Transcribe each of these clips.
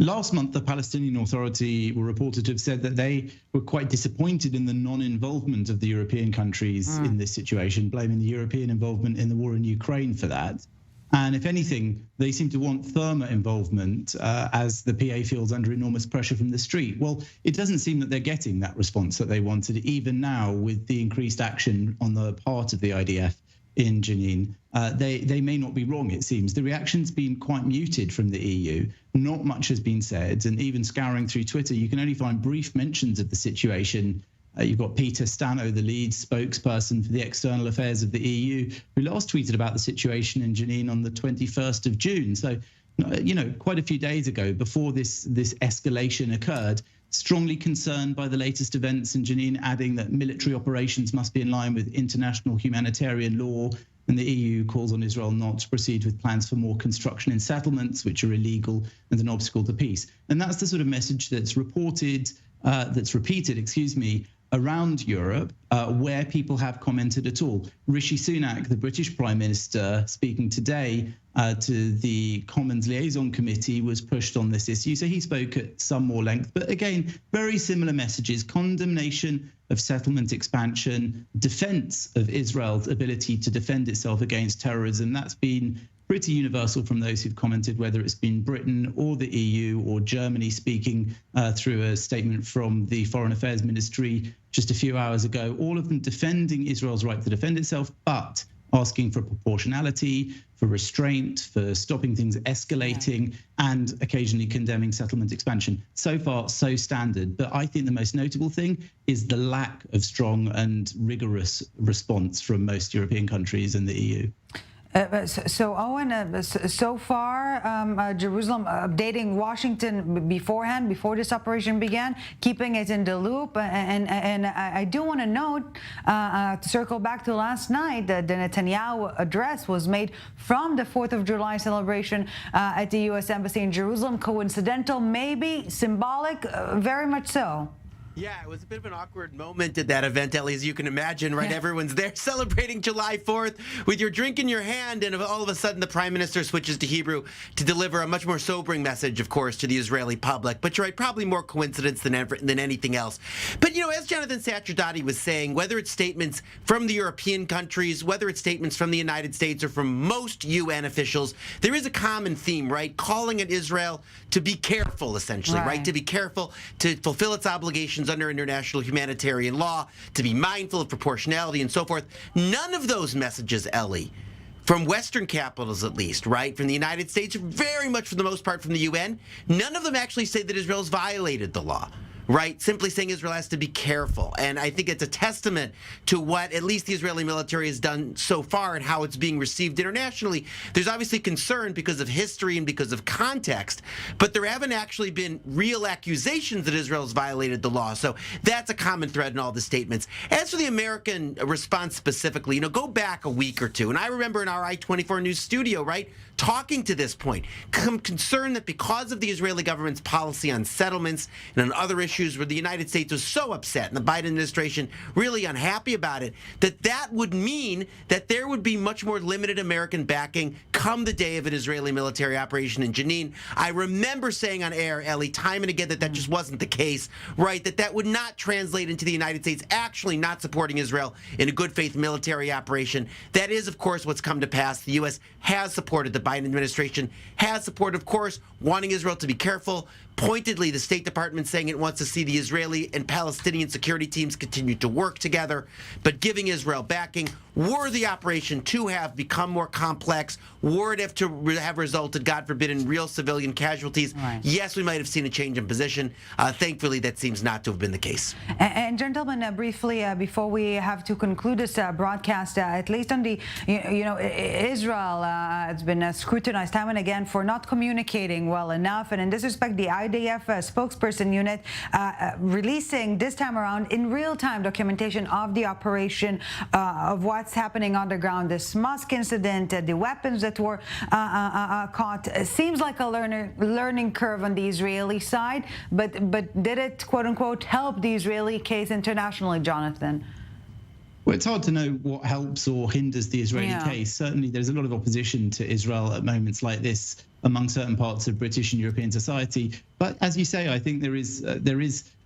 Last month, the Palestinian Authority were reported to have said that they were quite disappointed in the non-involvement of the European countries in this situation, blaming the European involvement in the war in Ukraine for that. And if anything, they seem to want firmer involvement as the PA feels under enormous pressure from the street. Well, it doesn't seem that they're getting that response that they wanted, even now with the increased action on the part of the IDF in Jenin. They may not be wrong, it seems. The reaction's been quite muted from the EU. Not much has been said. And even scouring through Twitter, you can only find brief mentions of the situation. You've got Peter Stano, the lead spokesperson for the external affairs of the EU, who last tweeted about the situation in Jenin on the 21st of June. So, quite a few days ago, before this escalation occurred, strongly concerned by the latest events in Jenin, adding that military operations must be in line with international humanitarian law. And the EU calls on Israel not to proceed with plans for more construction in settlements, which are illegal and an obstacle to peace. And that's the sort of message that's repeated, around Europe, where people have commented at all. Rishi Sunak, the British Prime Minister, speaking today to the Commons Liaison Committee, was pushed on this issue. So he spoke at some more length. But again, very similar messages: condemnation of settlement expansion, defense of Israel's ability to defend itself against terrorism. That's been pretty universal from those who've commented, whether it's been Britain or the EU or Germany, speaking through a statement from the Foreign Affairs Ministry just a few hours ago, all of them defending Israel's right to defend itself, but asking for proportionality, for restraint, for stopping things escalating, and occasionally condemning settlement expansion. So far, so standard. But I think the most notable thing is the lack of strong and rigorous response from most European countries and the EU. So Owen, so far, Jerusalem updating Washington beforehand, before this operation began, keeping it in the loop. And I do want to note, to circle back to last night, the Netanyahu address was made from the 4th of July celebration at the U.S. Embassy in Jerusalem. Coincidental, maybe, symbolic, very much so. Yeah, it was a bit of an awkward moment at that event, Ellie, as you can imagine, right? Yeah. Everyone's there celebrating July 4th with your drink in your hand, and all of a sudden the Prime Minister switches to Hebrew to deliver a much more sobering message, of course, to the Israeli public. But you're right, probably more coincidence than anything else. But, as Jonathan Sacerdoti was saying, whether it's statements from the European countries, whether it's statements from the United States or from most UN officials, there is a common theme, right? Calling on Israel to be careful, essentially, right? To be careful, to fulfill its obligations under international humanitarian law, to be mindful of proportionality and so forth. None of those messages, Ellie, from Western capitals at least, right, from the United States, very much for the most part from the UN, none of them actually say that Israel's violated the law. Right? Simply saying Israel has to be careful. And I think it's a testament to what at least the Israeli military has done so far and how it's being received internationally. There's obviously concern because of history and because of context, but there haven't actually been real accusations that Israel's violated the law. So that's a common thread in all the statements. As for the American response specifically, go back a week or two. And I remember in our I-24 News studio, right, talking to this point, concerned that because of the Israeli government's policy on settlements and on other issues where the United States was so upset and the Biden administration really unhappy about it, that would mean that there would be much more limited American backing come the day of an Israeli military operation in Jenin. I remember saying on air, Ellie, time and again, that just wasn't the case, right? That would not translate into the United States actually not supporting Israel in a good faith military operation. That is, of course, what's come to pass. The U.S. has supported, the Biden administration has supported, of course, wanting Israel to be careful. Pointedly, the State Department saying it wants to see the Israeli and Palestinian security teams continue to work together, but giving Israel backing. Were the operation to have become more complex, were it to have resulted, God forbid, in real civilian casualties, right, yes, we might have seen a change in position. Thankfully, that seems not to have been the case. And gentlemen, briefly, before we have to conclude this broadcast, at least on the, Israel has been scrutinized time and again for not communicating well enough. And in this respect, the IDF spokesperson unit releasing this time around in real-time documentation of the operation, of what's happening underground, this mosque incident, the weapons that were caught. Seems like a learning curve on the Israeli side, but did it, quote unquote, help the Israeli case internationally, Jonathan? Well, it's hard to know what helps or hinders the Israeli case. Certainly, there's a lot of opposition to Israel at moments like this among certain parts of British and European society. But as you say, I think there is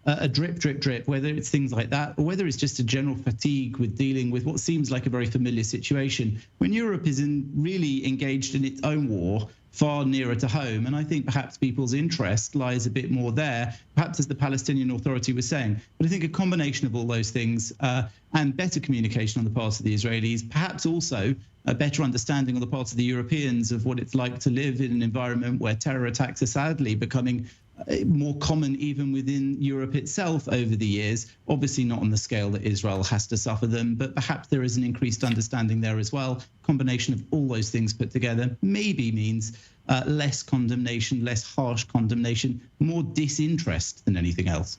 a drip, whether it's things like that or whether it's just a general fatigue with dealing with what seems like a very familiar situation when Europe is really engaged in its own war far nearer to home. And I think perhaps people's interest lies a bit more there, perhaps as the Palestinian Authority was saying. But I think a combination of all those things and better communication on the part of the Israelis, perhaps also a better understanding on the part of the Europeans of what it's like to live in an environment where terror attacks are sadly becoming more common even within Europe itself over the years, obviously not on the scale that Israel has to suffer them, but perhaps there is an increased understanding there as well. Combination of all those things put together maybe means less condemnation, less harsh condemnation, more disinterest than anything else.